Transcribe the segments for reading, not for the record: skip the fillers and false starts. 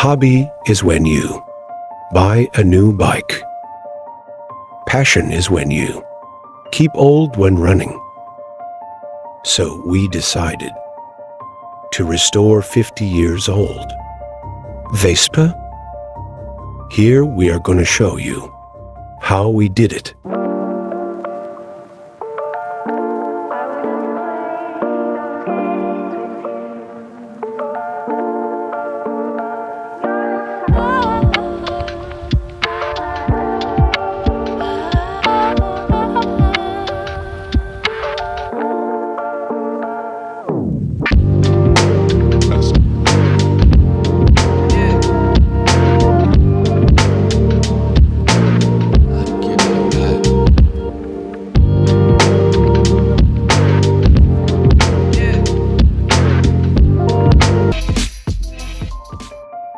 Hobby is when you buy a new bike. Passion is when you keep old when running. So we decided to restore 50 years old Vespa. Here we are going to show you how we did it.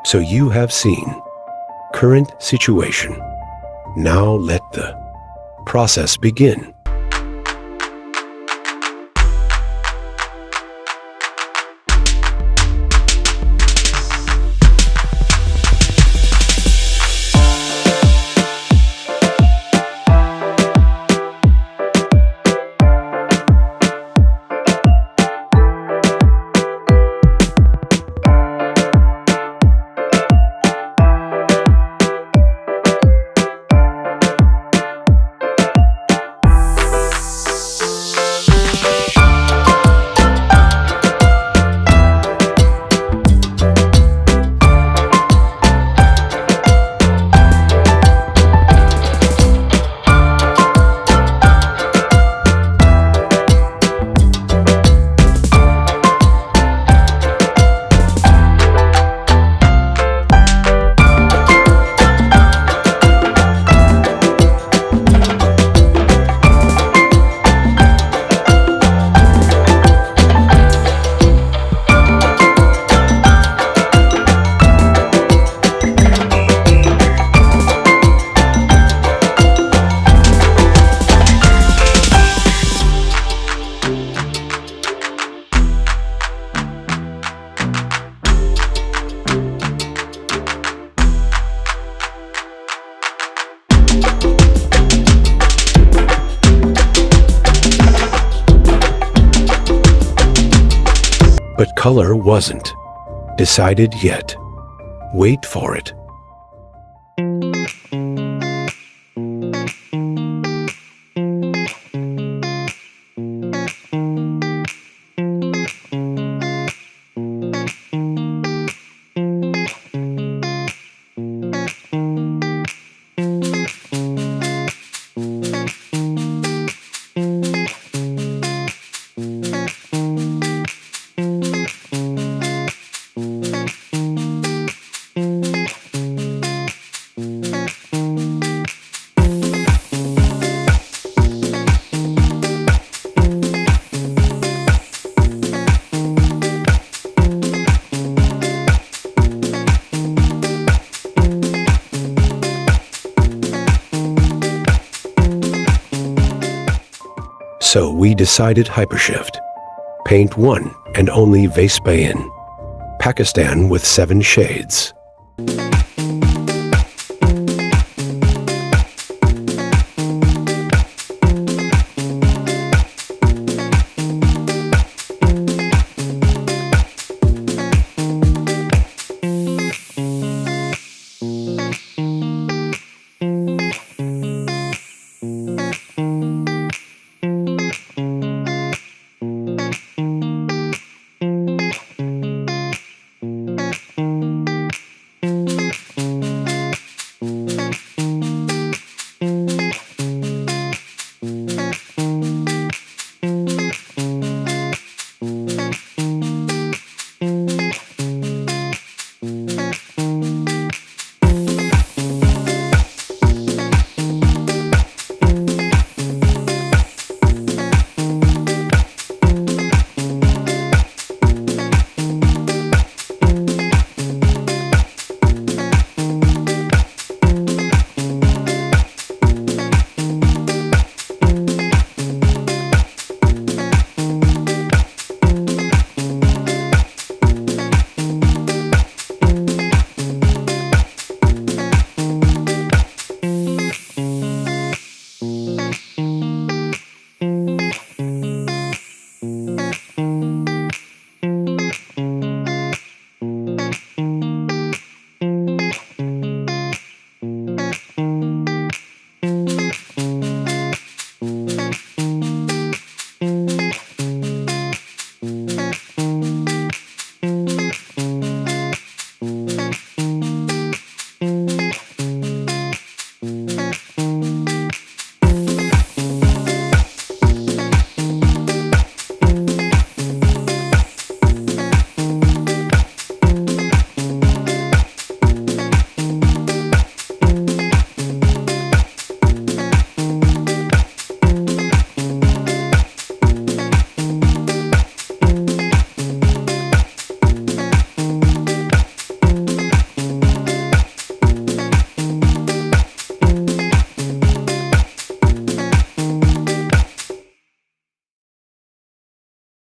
So you have seen current situation. Now let the process begin. But color wasn't decided yet. Wait for it. So we decided Hypershift. Paint one and only Vespa in Pakistan with 7 shades.